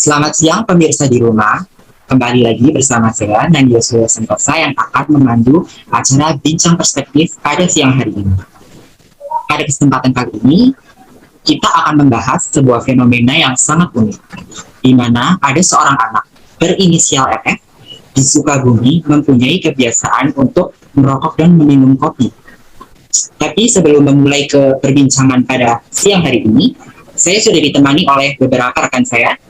Selamat siang pemirsa di rumah. Kembali lagi bersama saya Nandya Surya Sentosa yang akan memandu acara Bincang Perspektif pada siang hari ini. Pada kesempatan kali ini, kita akan membahas sebuah fenomena yang sangat unik, di mana ada seorang anak berinisial RF di Sukabumi mempunyai kebiasaan untuk merokok dan meminum kopi. Tapi sebelum memulai ke perbincangan pada siang hari ini, saya sudah ditemani oleh beberapa rekan saya.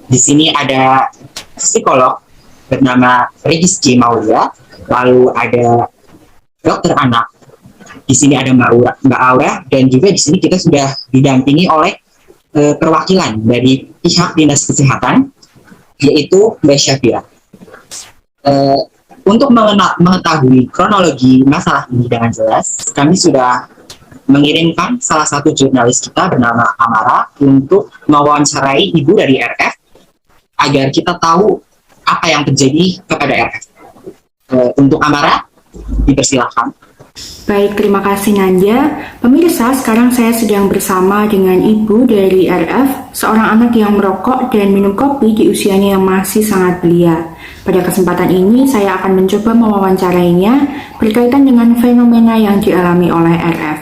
Di sini ada psikolog bernama Rizky Maulia, lalu ada dokter anak. Di sini ada Mbak Aura, dan juga di sini kita sudah didampingi oleh perwakilan dari pihak Dinas Kesehatan, yaitu Mbak Syafira. Untuk mengetahui kronologi masalah ini dengan jelas, kami sudah mengirimkan salah satu jurnalis kita bernama Amara untuk mewawancarai ibu dari RF agar kita tahu apa yang terjadi kepada RF. Untuk Amara, dipersilakan. Baik, terima kasih Nandya. Pemirsa, sekarang saya sedang bersama dengan ibu dari RF, seorang anak yang merokok dan minum kopi di usianya yang masih sangat belia. Pada kesempatan ini, saya akan mencoba mewawancarainya berkaitan dengan fenomena yang dialami oleh RF.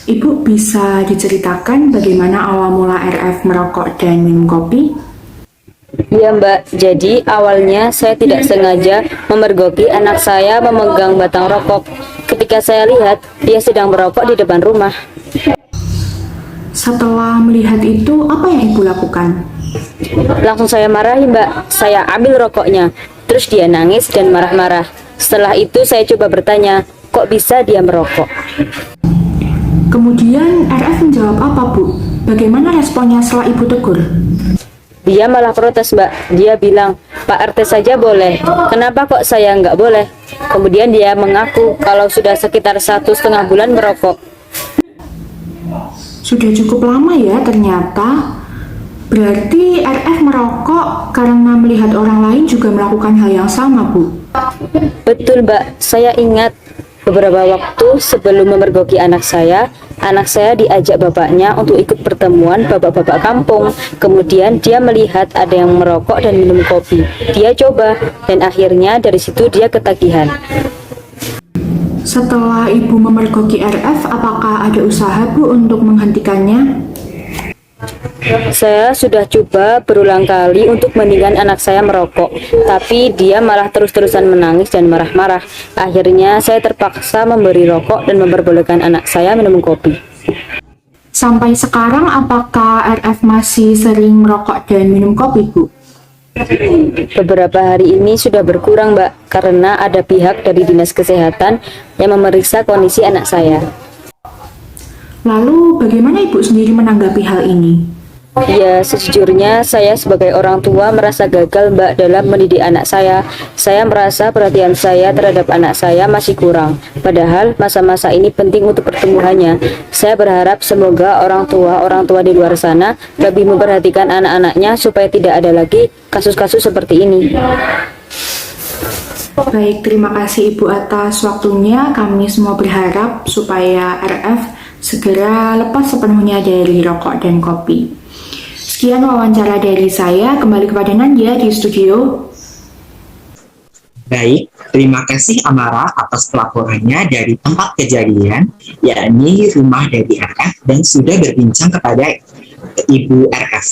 Ibu bisa diceritakan bagaimana awal mula RF merokok dan minum kopi? Ya Mbak, jadi awalnya saya tidak sengaja memergoki anak saya memegang batang rokok. Ketika saya lihat, dia sedang merokok di depan rumah. Setelah melihat itu, apa yang ibu lakukan? Langsung saya marahi Mbak, saya ambil rokoknya. Terus dia nangis dan marah-marah. Setelah itu saya coba bertanya, kok bisa dia merokok? Kemudian RF menjawab apa Bu? Bagaimana responnya setelah ibu tegur? Dia malah protes Mbak, dia bilang, Pak RT saja boleh, kenapa kok saya nggak boleh? Kemudian dia mengaku kalau sudah sekitar 1,5 bulan merokok. Sudah cukup lama ya ternyata. Berarti RF merokok karena melihat orang lain juga melakukan hal yang sama Bu? Betul Mbak, saya ingat beberapa waktu sebelum memergoki anak saya diajak bapaknya untuk ikut pertemuan bapak-bapak kampung. Kemudian dia melihat ada yang merokok dan minum kopi. Dia coba dan akhirnya dari situ dia ketagihan. Setelah ibu memergoki RF, apakah ada usaha Bu untuk menghentikannya? Saya sudah coba berulang kali untuk meninggalkan anak saya merokok, tapi dia malah terus-terusan menangis dan marah-marah. Akhirnya saya terpaksa memberi rokok dan memperbolehkan anak saya minum kopi. Sampai sekarang apakah RF masih sering merokok dan minum kopi Bu? Beberapa hari ini sudah berkurang Mbak, karena ada pihak dari Dinas Kesehatan yang memeriksa kondisi anak saya. Lalu bagaimana ibu sendiri menanggapi hal ini? Ya, sejujurnya saya sebagai orang tua merasa gagal Mbak dalam mendidik anak saya. Saya merasa perhatian saya terhadap anak saya masih kurang. Padahal masa-masa ini penting untuk pertumbuhannya. Saya berharap semoga orang tua di luar sana lebih memperhatikan anak-anaknya supaya tidak ada lagi kasus-kasus seperti ini. Baik, terima kasih Ibu atas waktunya. Kami semua berharap supaya RF segera lepas sepenuhnya dari rokok dan kopi. Sekian wawancara dari saya, kembali kepada Nandya di studio. Baik, terima kasih Amara atas pelaporannya dari tempat kejadian, yakni rumah dari RF, dan sudah berbincang kepada Ibu RF.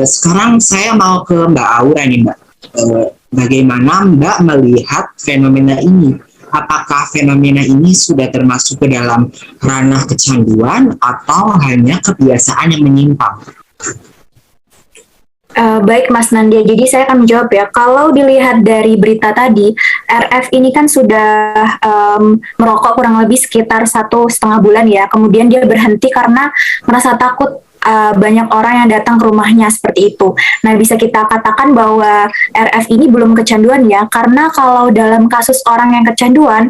Sekarang saya mau ke Mbak Aura nih Mbak. Bagaimana Mbak melihat fenomena ini? Apakah fenomena ini sudah termasuk ke dalam ranah kecanduan atau hanya kebiasaan yang menyimpang? Baik Mas Nandya, jadi saya akan menjawab ya. Kalau dilihat dari berita tadi, RF ini kan sudah merokok kurang lebih sekitar 1,5 bulan ya. Kemudian dia berhenti karena merasa takut banyak orang yang datang ke rumahnya seperti itu. Nah, bisa kita katakan bahwa RF ini belum kecanduan ya, karena kalau dalam kasus orang yang kecanduan,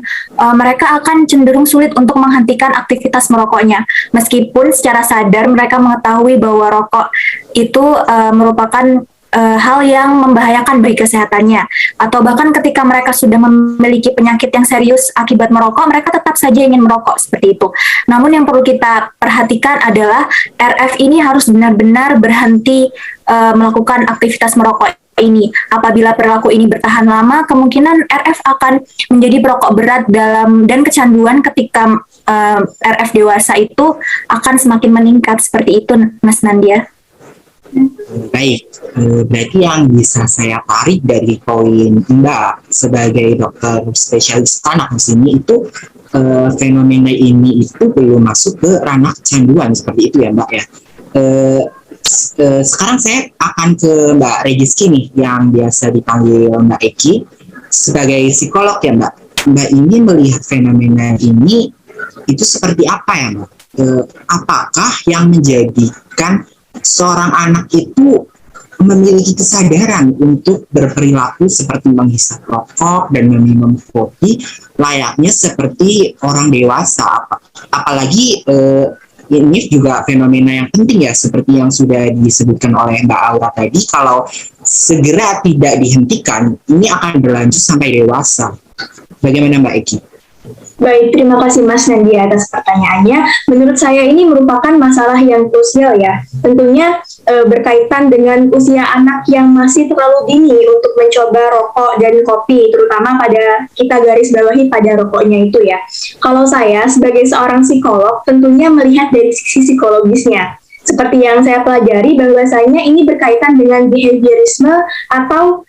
mereka akan cenderung sulit untuk menghentikan aktivitas merokoknya. Meskipun secara sadar mereka mengetahui bahwa rokok itu merupakan hal yang membahayakan bagi kesehatannya, atau bahkan ketika mereka sudah memiliki penyakit yang serius akibat merokok, mereka tetap saja ingin merokok seperti itu. Namun yang perlu kita perhatikan adalah RF ini harus benar-benar berhenti melakukan aktivitas merokok ini. Apabila perilaku ini bertahan lama, kemungkinan RF akan menjadi perokok berat dan kecanduan ketika RF dewasa itu akan semakin meningkat. Seperti itu, Mas Nandia. Baik, berarti yang bisa saya tarik dari poin Mbak sebagai dokter spesialis anak di sini itu fenomena ini itu belum masuk ke ranah kecanduan seperti itu ya Mbak ya. Sekarang saya akan ke Mbak Regiski nih yang biasa dipanggil Mbak Eki sebagai psikolog ya Mbak. Mbak ini melihat fenomena ini itu seperti apa ya Mbak? Apakah yang menjadikan seorang anak itu memiliki kesadaran untuk berperilaku seperti menghisap rokok dan meminum kopi layaknya seperti orang dewasa? Apalagi ini juga fenomena yang penting ya, seperti yang sudah disebutkan oleh Mbak Aura tadi, kalau segera tidak dihentikan, ini akan berlanjut sampai dewasa. Bagaimana Mbak Eki? Baik, terima kasih Mas Nandia atas pertanyaannya. Menurut saya ini merupakan masalah yang krusial ya. Tentunya berkaitan dengan usia anak yang masih terlalu dini untuk mencoba rokok dan kopi, terutama pada kita garis bawahi pada rokoknya itu ya. Kalau saya sebagai seorang psikolog tentunya melihat dari sisi psikologisnya. Seperti yang saya pelajari bahwasanya ini berkaitan dengan behaviorisme atau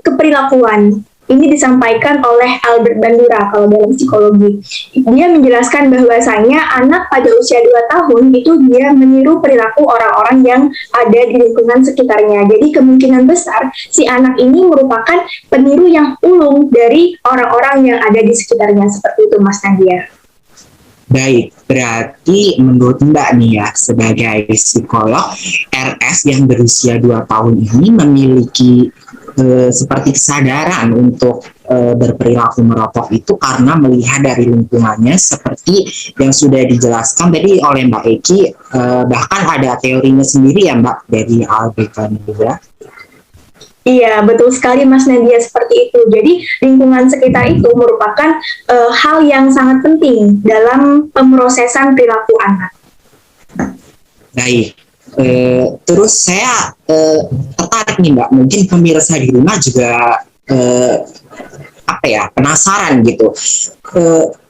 keperilakuan. Ini disampaikan oleh Albert Bandura kalau dalam psikologi. Dia menjelaskan bahwasanya anak pada usia 2 tahun itu dia meniru perilaku orang-orang yang ada di lingkungan sekitarnya. Jadi kemungkinan besar si anak ini merupakan peniru yang ulung dari orang-orang yang ada di sekitarnya. Seperti itu Mas Nadia. Baik, berarti menurut Mbak nih ya, sebagai psikolog, RS yang berusia 2 tahun ini memiliki seperti kesadaran untuk berperilaku merokok itu karena melihat dari lingkungannya seperti yang sudah dijelaskan tadi oleh Mbak Eki, bahkan ada teorinya sendiri ya Mbak dari Albert Bandura. Iya, betul sekali Mas Nadia, seperti itu. Jadi lingkungan sekitar itu merupakan hal yang sangat penting dalam pemrosesan perilaku anak. Baik, terus saya tertarik nih Mbak, mungkin pemirsa di rumah juga penasaran gitu,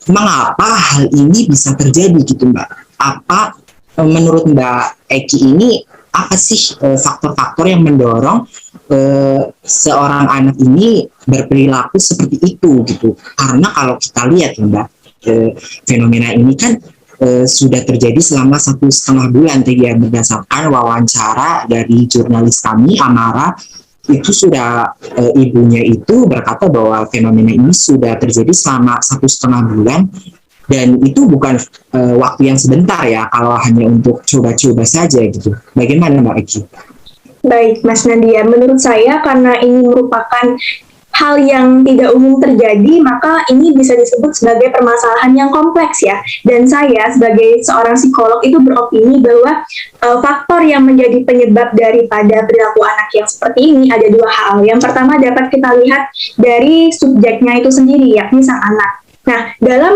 mengapa hal ini bisa terjadi gitu Mbak? Apa menurut Mbak Eki ini apa sih faktor-faktor yang mendorong seorang anak ini berperilaku seperti itu gitu? Karena kalau kita lihat ya Mbak, fenomena ini kan sudah terjadi selama 1,5 bulan tadi ya, berdasarkan wawancara dari jurnalis kami Amara. Itu sudah ibunya itu berkata bahwa fenomena ini sudah terjadi selama 1,5 bulan, dan itu bukan waktu yang sebentar ya kalau hanya untuk coba-coba saja gitu. Bagaimana Mbak Eki? Baik Mas Nadia, menurut saya karena ini merupakan hal yang tidak umum terjadi, maka ini bisa disebut sebagai permasalahan yang kompleks ya. Dan saya sebagai seorang psikolog itu beropini bahwa faktor yang menjadi penyebab daripada perilaku anak yang seperti ini ada 2 hal. Yang pertama dapat kita lihat dari subjeknya itu sendiri, yakni sang anak. Nah, dalam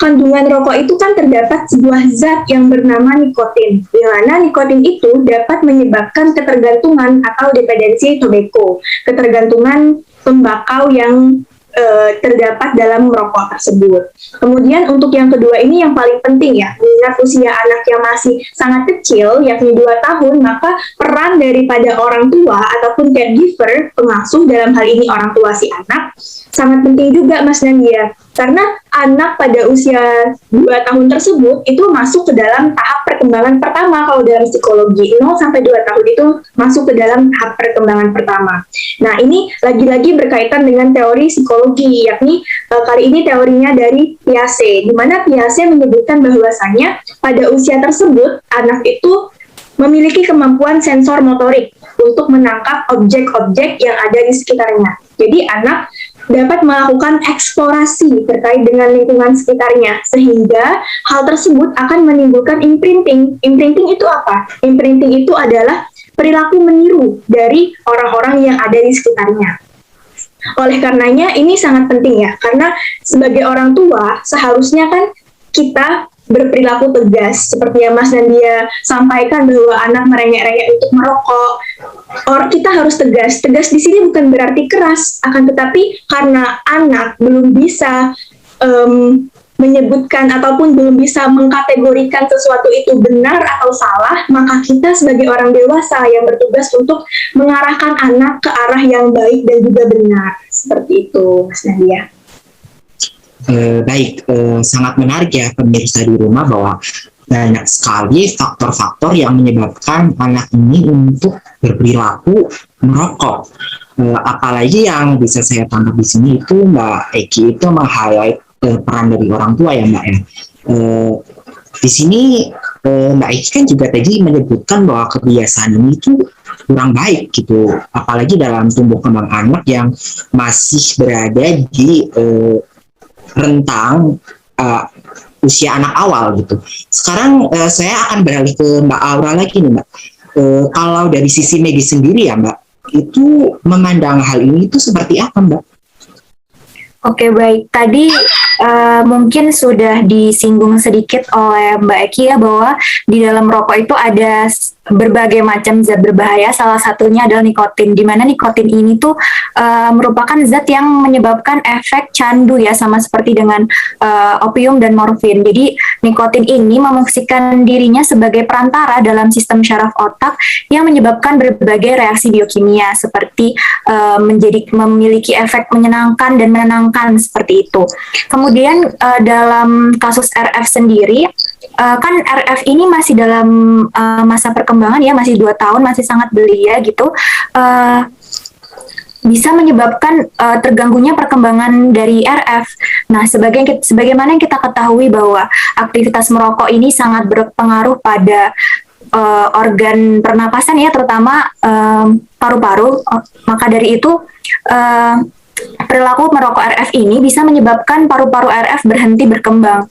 kandungan rokok itu kan terdapat sebuah zat yang bernama nikotin, di mana nikotin itu dapat menyebabkan ketergantungan atau dependensi tobacco, ketergantungan tembakau yang terdapat dalam merokok tersebut. Kemudian untuk yang kedua ini yang paling penting ya, mengingat usia anak yang masih sangat kecil, yakni 2 tahun, maka peran daripada orang tua ataupun caregiver, pengasuh dalam hal ini orang tua si anak, sangat penting juga Mas Nandia. Karena anak pada usia 2 tahun tersebut itu masuk ke dalam tahap perkembangan pertama kalau dalam psikologi. 0 sampai 2 tahun itu masuk ke dalam tahap perkembangan pertama. Nah, ini lagi-lagi berkaitan dengan teori psikologi, yakni kali ini teorinya dari Piaget, di mana Piaget menyebutkan bahwasanya pada usia tersebut anak itu memiliki kemampuan sensor motorik untuk menangkap objek-objek yang ada di sekitarnya. Jadi anak dapat melakukan eksplorasi terkait dengan lingkungan sekitarnya, sehingga hal tersebut akan menimbulkan imprinting. Imprinting itu apa? Imprinting itu adalah perilaku meniru dari orang-orang yang ada di sekitarnya. Oleh karenanya ini sangat penting ya, karena sebagai orang tua seharusnya kan kita berperilaku tegas seperti yang Mas Nandia sampaikan bahwa anak merengek-rengek untuk merokok. Kita harus tegas. Tegas di sini bukan berarti keras, akan tetapi karena anak belum bisa menyebutkan ataupun belum bisa mengkategorikan sesuatu itu benar atau salah, maka kita sebagai orang dewasa yang bertugas untuk mengarahkan anak ke arah yang baik dan juga benar. Seperti itu, Mas Nadia. Baik, sangat menarik ya pemirsa di rumah bahwa banyak sekali faktor-faktor yang menyebabkan anak ini untuk berperilaku merokok. Apalagi yang bisa saya tangkap di sini itu Mbak Eki itu meng-highlight peran dari orang tua ya Mbak ya. Di sini Mbak Eki kan juga tadi menyebutkan bahwa kebiasaan ini itu kurang baik gitu, apalagi dalam tumbuh kembang anak yang masih berada di rentang usia anak awal gitu. Sekarang saya akan beralih ke Mbak Aura lagi nih Mbak. Kalau dari sisi medis sendiri ya Mbak, itu memandang hal ini itu seperti apa Mbak? Oke, baik. Tadi mungkin sudah disinggung sedikit oleh Mbak Eki ya, bahwa di dalam rokok itu ada berbagai macam zat berbahaya. Salah satunya adalah nikotin, di mana nikotin ini tuh merupakan zat yang menyebabkan efek candu ya, sama seperti dengan opium dan morfin. Jadi nikotin ini memungkinkan dirinya sebagai perantara dalam sistem syaraf otak yang menyebabkan berbagai reaksi biokimia seperti memiliki efek menyenangkan dan menenangkan seperti itu. Kemudian dalam kasus RF sendiri, kan RF ini masih dalam masa perkembangan ya, masih 2 tahun, masih sangat belia gitu. Bisa menyebabkan terganggunya perkembangan dari RF. Nah, sebagaimana yang kita ketahui bahwa aktivitas merokok ini sangat berpengaruh pada organ pernapasan ya, terutama paru-paru. Maka dari itu perilaku merokok RF ini bisa menyebabkan paru-paru RF berhenti berkembang.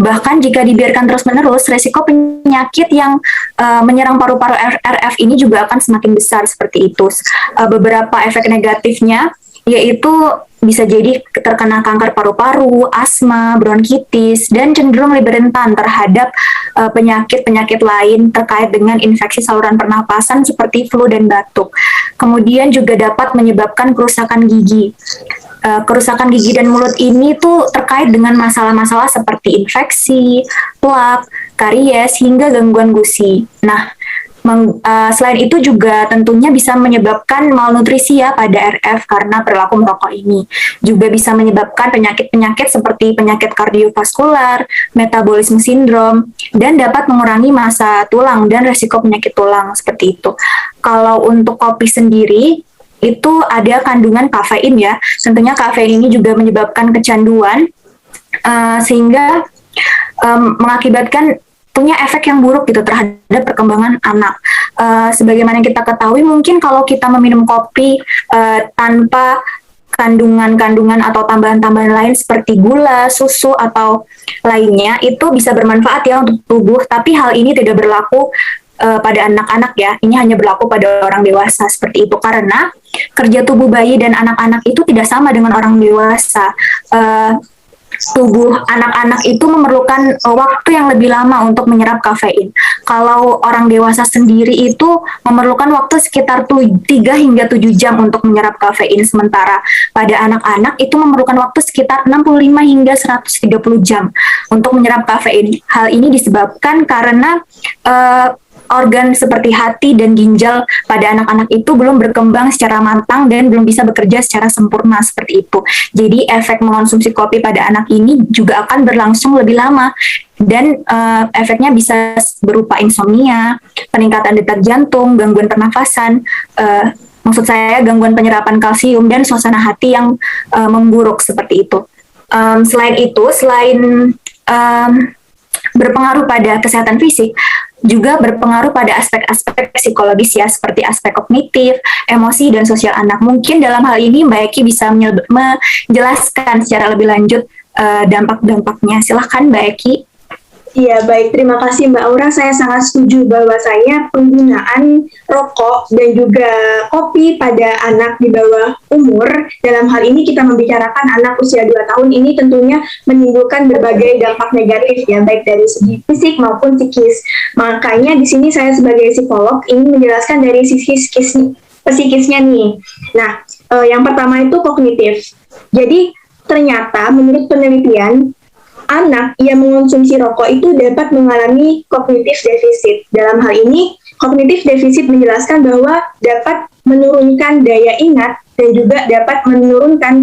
Bahkan jika dibiarkan terus-menerus, resiko penyakit yang menyerang paru-paru RF ini juga akan semakin besar seperti itu. Beberapa efek negatifnya yaitu bisa jadi terkena kanker paru-paru, asma, bronkitis, dan cenderung lebih rentan terhadap penyakit-penyakit lain terkait dengan infeksi saluran pernapasan seperti flu dan batuk. Kemudian juga dapat menyebabkan kerusakan gigi. Kerusakan gigi dan mulut ini tuh terkait dengan masalah-masalah seperti infeksi, plak, karies, hingga gangguan gusi. Nah, selain itu juga tentunya bisa menyebabkan malnutrisi ya pada RF karena perilaku merokok ini. Juga bisa menyebabkan penyakit-penyakit seperti penyakit kardiovaskular, metabolisme sindrom, dan dapat mengurangi massa tulang dan resiko penyakit tulang seperti itu. Kalau untuk kopi sendiri, itu ada kandungan kafein ya. Tentunya kafein ini juga menyebabkan kecanduan, sehingga mengakibatkan punya efek yang buruk gitu terhadap perkembangan anak. Sebagaimana yang kita ketahui, mungkin kalau kita meminum kopi tanpa kandungan-kandungan atau tambahan-tambahan lain seperti gula, susu, atau lainnya, itu bisa bermanfaat ya untuk tubuh, tapi hal ini tidak berlaku pada anak-anak ya. Ini hanya berlaku pada orang dewasa seperti itu, karena kerja tubuh bayi dan anak-anak itu tidak sama dengan orang dewasa. Tubuh anak-anak itu memerlukan waktu yang lebih lama untuk menyerap kafein. Kalau orang dewasa sendiri itu memerlukan waktu sekitar 3 hingga 7 jam untuk menyerap kafein, sementara pada anak-anak itu memerlukan waktu sekitar 65 hingga 130 jam untuk menyerap kafein. Hal ini disebabkan karena organ seperti hati dan ginjal pada anak-anak itu belum berkembang secara matang dan belum bisa bekerja secara sempurna seperti itu. Jadi efek mengonsumsi kopi pada anak ini juga akan berlangsung lebih lama dan efeknya bisa berupa insomnia, peningkatan detak jantung, gangguan pernafasan, maksud saya gangguan penyerapan kalsium dan suasana hati yang memburuk seperti itu. Selain itu, selain berpengaruh pada kesehatan fisik, juga berpengaruh pada aspek-aspek psikologis ya, seperti aspek kognitif, emosi, dan sosial anak. Mungkin dalam hal ini Mbak Eki bisa menjelaskan secara lebih lanjut dampak-dampaknya. Silahkan Mbak Eki. Iya, baik. Terima kasih Mbak Aura. Saya sangat setuju bahwasanya penggunaan rokok dan juga kopi pada anak di bawah umur, dalam hal ini kita membicarakan anak usia 2 tahun ini tentunya menimbulkan berbagai dampak negatif ya, baik dari segi fisik maupun psikis. Makanya di sini saya sebagai psikolog ingin menjelaskan dari sisi psikisnya nih. Nah, yang pertama itu kognitif. Jadi, ternyata menurut penelitian, anak yang mengonsumsi rokok itu dapat mengalami kognitif defisit. Dalam hal ini, kognitif defisit menjelaskan bahwa dapat menurunkan daya ingat dan juga dapat menurunkan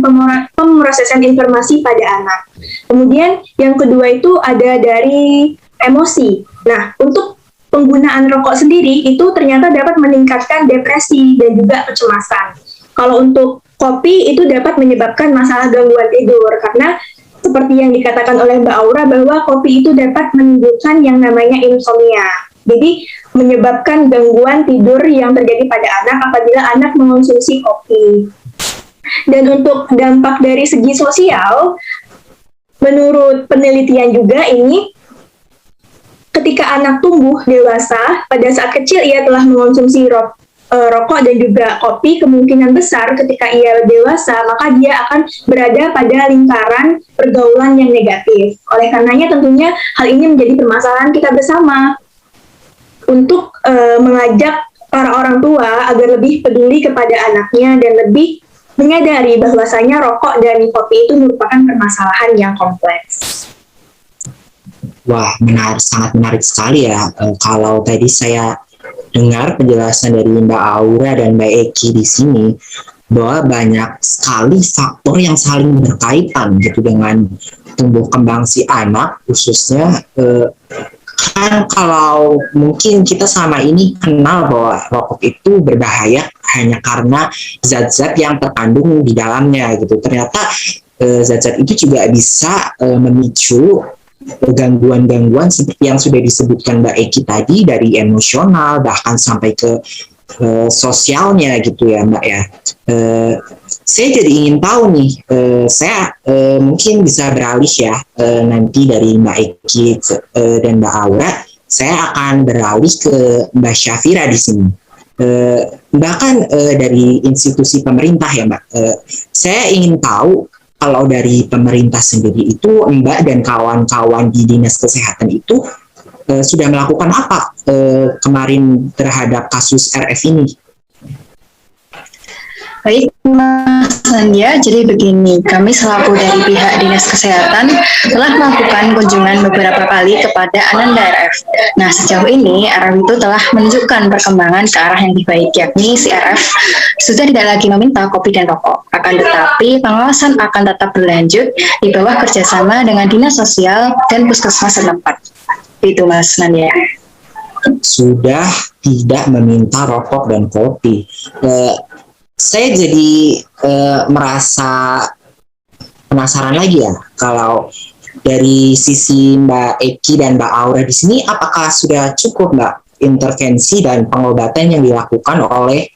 pemrosesan informasi pada anak. Kemudian yang kedua itu ada dari emosi. Nah, untuk penggunaan rokok sendiri itu ternyata dapat meningkatkan depresi dan juga kecemasan. Kalau untuk kopi itu dapat menyebabkan masalah gangguan tidur karena seperti yang dikatakan oleh Mbak Aura bahwa kopi itu dapat menimbulkan yang namanya insomnia. Jadi menyebabkan gangguan tidur yang terjadi pada anak apabila anak mengonsumsi kopi. Dan untuk dampak dari segi sosial, menurut penelitian juga ini, ketika anak tumbuh dewasa, pada saat kecil ia telah mengonsumsi rokok dan juga kopi, kemungkinan besar ketika ia dewasa, maka dia akan berada pada lingkaran pergaulan yang negatif. Oleh karenanya tentunya hal ini menjadi permasalahan kita bersama untuk mengajak para orang tua agar lebih peduli kepada anaknya dan lebih menyadari bahwasanya rokok dan kopi itu merupakan permasalahan yang kompleks. Wah, sangat menarik sekali ya. Kalau tadi saya dengar penjelasan dari Mbak Aura dan Mbak Eki di sini, bahwa banyak sekali faktor yang saling berkaitan gitu dengan tumbuh kembang si anak, khususnya kan kalau mungkin kita selama ini kenal bahwa rokok itu berbahaya hanya karena zat-zat yang terkandung di dalamnya gitu. Ternyata zat-zat itu juga bisa memicu gangguan-gangguan seperti yang sudah disebutkan Mbak Eki tadi, dari emosional bahkan sampai ke sosialnya gitu ya Mbak ya. Saya jadi ingin tahu nih, saya mungkin bisa beralih ya, nanti dari Mbak Eki dan Mbak Aura, saya akan beralih ke Mbak Syafira di sini. Bahkan dari institusi pemerintah ya Mbak, saya ingin tahu kalau dari pemerintah sendiri itu, Mbak dan kawan-kawan di Dinas Kesehatan itu sudah melakukan apa kemarin terhadap kasus RF ini? Baik, Mas Nandya, jadi begini, kami selaku dari pihak Dinas Kesehatan telah melakukan kunjungan beberapa kali kepada Ananda RF. Nah, sejauh ini RF itu telah menunjukkan perkembangan ke arah yang lebih baik, yakni si RF sudah tidak lagi meminta kopi dan rokok. Akan tetapi, pengawasan akan tetap berlanjut di bawah kerjasama dengan Dinas Sosial dan Puskesmas setempat. Itu, Mas Nandya. Sudah tidak meminta rokok dan kopi. Saya jadi merasa penasaran lagi ya, kalau dari sisi Mbak Eki dan Mbak Aura di sini, apakah sudah cukup Mbak intervensi dan pengobatan yang dilakukan oleh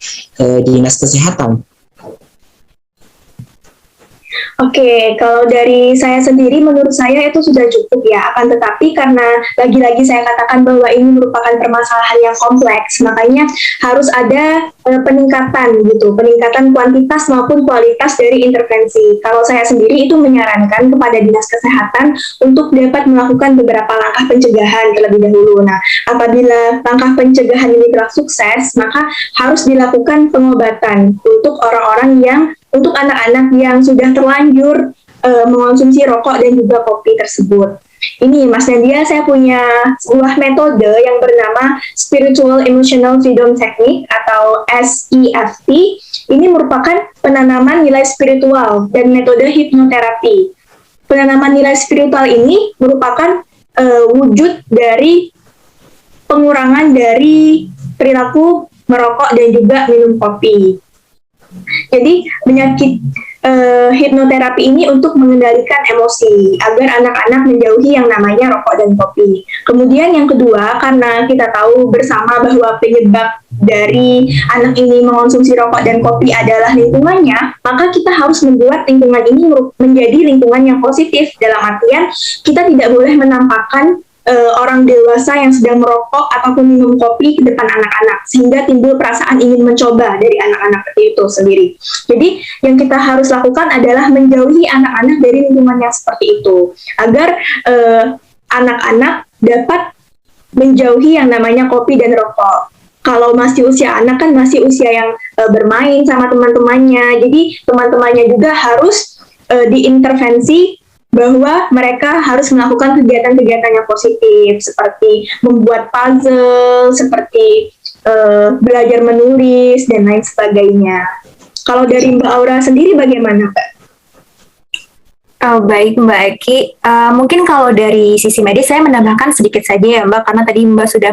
Dinas Kesehatan? Oke, kalau dari saya sendiri, menurut saya itu sudah cukup ya. Akan tetapi karena lagi-lagi saya katakan bahwa ini merupakan permasalahan yang kompleks, makanya harus ada peningkatan gitu, peningkatan kuantitas maupun kualitas dari intervensi. Kalau saya sendiri itu menyarankan kepada Dinas Kesehatan untuk dapat melakukan beberapa langkah pencegahan terlebih dahulu. Nah, apabila langkah pencegahan ini telah sukses, maka harus dilakukan pengobatan untuk anak-anak yang sudah terlanjur mengonsumsi rokok dan juga kopi tersebut. Ini Mas Nadia, saya punya sebuah metode yang bernama Spiritual Emotional Freedom Technique atau SEFT. Ini merupakan penanaman nilai spiritual dan metode hipnoterapi. Penanaman nilai spiritual ini merupakan wujud dari pengurangan dari perilaku merokok dan juga minum kopi. Jadi hipnoterapi ini untuk mengendalikan emosi agar anak-anak menjauhi yang namanya rokok dan kopi. Kemudian yang kedua, karena kita tahu bersama bahwa penyebab dari anak ini mengonsumsi rokok dan kopi adalah lingkungannya, maka kita harus membuat lingkungan ini menjadi lingkungan yang positif. Dalam artian kita tidak boleh menampakkan orang dewasa yang sedang merokok ataupun minum kopi ke depan anak-anak, sehingga timbul perasaan ingin mencoba dari anak-anak itu sendiri. Jadi yang kita harus lakukan adalah menjauhi anak-anak dari lingkungan yang seperti itu, agar anak-anak dapat menjauhi yang namanya kopi dan rokok. Kalau masih usia anak kan masih usia yang bermain sama teman-temannya, jadi teman-temannya juga harus diintervensi bahwa mereka harus melakukan kegiatan-kegiatan yang positif, seperti membuat puzzle, seperti belajar menulis, dan lain sebagainya. Kalau dari Mbak Aura sendiri bagaimana, Mbak? Oh, baik Mbak Eki. Mungkin kalau dari sisi medis saya menambahkan sedikit saja ya Mbak, karena tadi Mbak sudah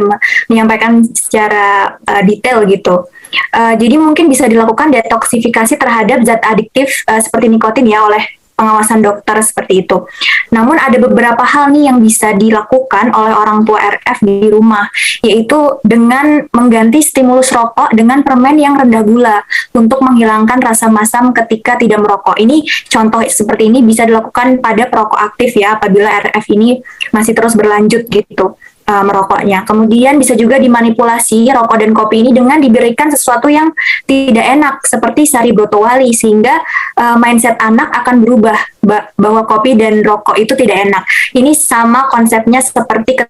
menyampaikan secara detail gitu. Jadi mungkin bisa dilakukan detoksifikasi terhadap zat adiktif seperti nikotin ya oleh pengawasan dokter seperti itu. Namun ada beberapa hal nih yang bisa dilakukan oleh orang tua RF di rumah, yaitu dengan mengganti stimulus rokok dengan permen yang rendah gula untuk menghilangkan rasa masam ketika tidak merokok. Ini contoh seperti ini bisa dilakukan pada perokok aktif ya, apabila RF ini masih terus berlanjut gitu merokoknya. Kemudian bisa juga dimanipulasi rokok dan kopi ini dengan diberikan sesuatu yang tidak enak seperti sari brotowali, sehingga mindset anak akan berubah bahwa kopi dan rokok itu tidak enak. Ini sama konsepnya seperti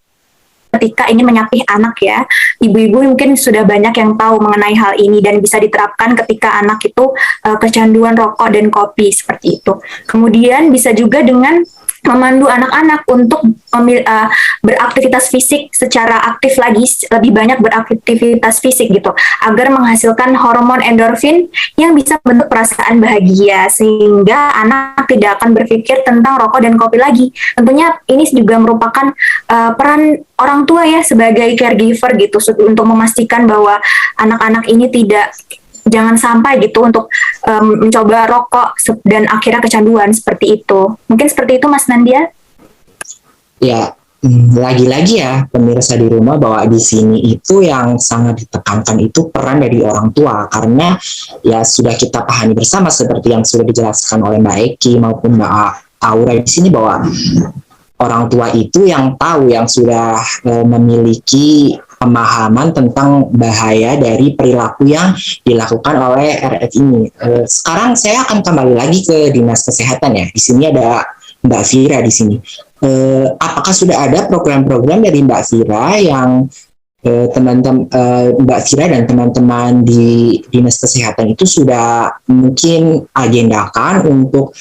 ketika ini menyapih anak ya. Ibu-ibu mungkin sudah banyak yang tahu mengenai hal ini dan bisa diterapkan ketika anak itu kecanduan rokok dan kopi seperti itu. Kemudian bisa juga dengan memandu anak-anak untuk beraktivitas fisik secara aktif lagi, lebih banyak beraktivitas fisik gitu, agar menghasilkan hormon endorfin yang bisa membentuk perasaan bahagia, sehingga anak tidak akan berpikir tentang rokok dan kopi lagi. Tentunya ini juga merupakan peran orang tua ya sebagai caregiver gitu, untuk memastikan bahwa anak-anak ini jangan sampai gitu untuk mencoba rokok dan akhirnya kecanduan seperti itu. Mungkin seperti itu Mas Nandia? Ya, lagi-lagi ya pemirsa di rumah, bahwa di sini itu yang sangat ditekankan itu peran dari orang tua, karena ya sudah kita pahami bersama seperti yang sudah dijelaskan oleh Mbak Eki maupun Mbak Aura di sini, bahwa orang tua itu yang tahu, yang sudah memiliki pemahaman tentang bahaya dari perilaku yang dilakukan oleh RF ini. Sekarang saya akan kembali lagi ke Dinas Kesehatan ya. Di sini ada Mbak Vira di sini. Apakah sudah ada program-program dari Mbak Vira yang teman-teman Mbak Vira dan teman-teman di Dinas Kesehatan itu sudah mungkin agendakan untuk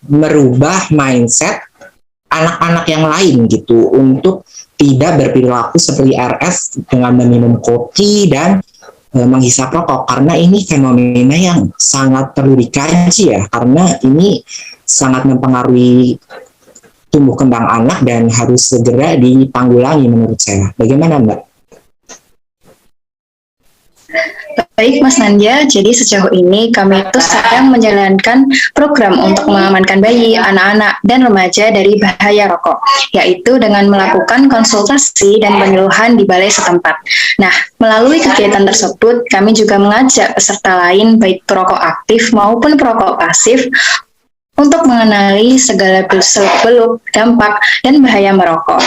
merubah mindset anak-anak yang lain gitu, untuk tidak berperilaku seperti RF dengan meminum kopi dan menghisap rokok, karena ini fenomena yang sangat perlu dikaji ya, karena ini sangat mempengaruhi tumbuh kembang anak dan harus segera ditanggulangi menurut saya. Bagaimana Mbak? Baik Mas Nandya, jadi sejauh ini kami itu sedang menjalankan program untuk mengamankan bayi, anak-anak, dan remaja dari bahaya rokok, yaitu dengan melakukan konsultasi dan penyuluhan di balai setempat. Nah, melalui kegiatan tersebut, kami juga mengajak peserta lain, baik perokok aktif maupun perokok pasif, untuk mengenali segala seluk-beluk, dampak, dan bahaya merokok.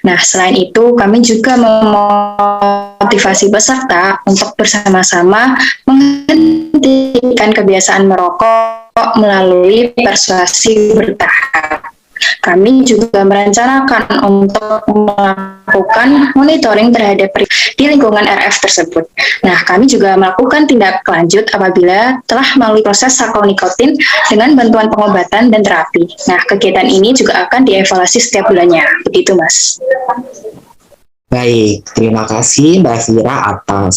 Nah, selain itu, kami juga memotivasi peserta untuk bersama-sama menghentikan kebiasaan merokok melalui persuasi bertahap. Kami juga merencanakan untuk melakukan monitoring terhadap di lingkungan RF tersebut. Nah, kami juga melakukan tindak lanjut apabila telah melalui proses sarkonikotin dengan bantuan pengobatan dan terapi. Nah, kegiatan ini juga akan dievaluasi setiap bulannya. Begitu, Mas. Baik, terima kasih Mbak Vira atas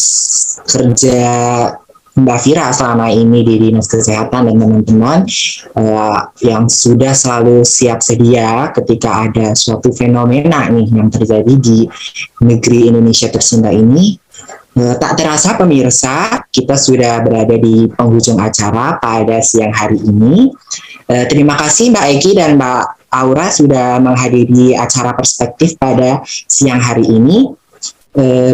kerja Mbak Vira selama ini di Dinas Kesehatan dan teman-teman yang sudah selalu siap sedia ketika ada suatu fenomena nih yang terjadi di negeri Indonesia tercinta ini. Tak terasa pemirsa, kita sudah berada di penghujung acara pada siang hari ini. Terima kasih Mbak Eki dan Mbak Aura sudah menghadiri acara perspektif pada siang hari ini.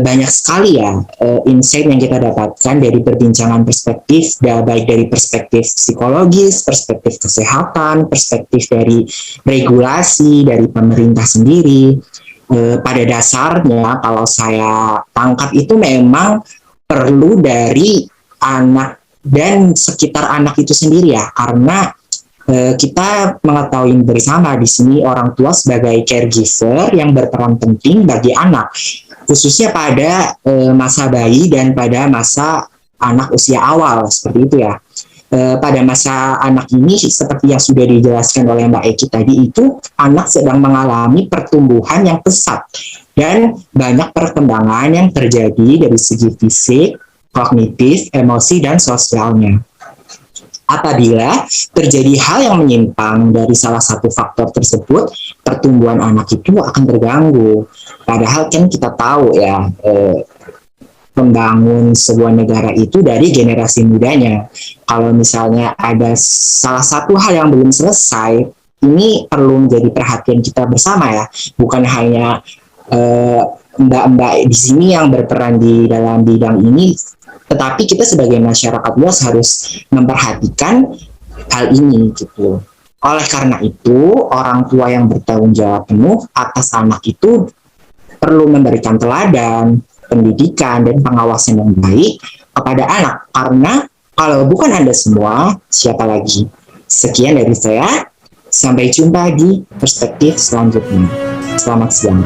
banyak sekali ya insight yang kita dapatkan dari perbincangan perspektif, baik dari perspektif psikologis, perspektif kesehatan, perspektif dari regulasi, dari pemerintah sendiri. Pada dasarnya kalau saya tangkap itu memang perlu dari anak dan sekitar anak itu sendiri ya, karena kita mengetahui bersama di sini orang tua sebagai caregiver yang berperan penting bagi anak, khususnya pada masa bayi dan pada masa anak usia awal seperti itu ya. Pada masa anak ini seperti yang sudah dijelaskan oleh Mbak Eki tadi, itu anak sedang mengalami pertumbuhan yang pesat dan banyak perkembangan yang terjadi dari segi fisik, kognitif, emosi, dan sosialnya. Apabila terjadi hal yang menyimpang dari salah satu faktor tersebut, pertumbuhan anak itu akan terganggu. Padahal kan kita tahu ya, membangun sebuah negara itu dari generasi mudanya. Kalau misalnya ada salah satu hal yang belum selesai, ini perlu menjadi perhatian kita bersama ya. Bukan hanya mbak-mbak di sini yang berperan di dalam bidang ini, tetapi kita sebagai masyarakat luas harus memperhatikan hal ini gitu. Oleh karena itu, orang tua yang bertanggung jawab penuh atas anak itu perlu memberikan teladan, pendidikan, dan pengawasan yang baik kepada anak. Karena kalau bukan Anda semua, siapa lagi? Sekian dari saya. Sampai jumpa di perspektif selanjutnya. Selamat siang.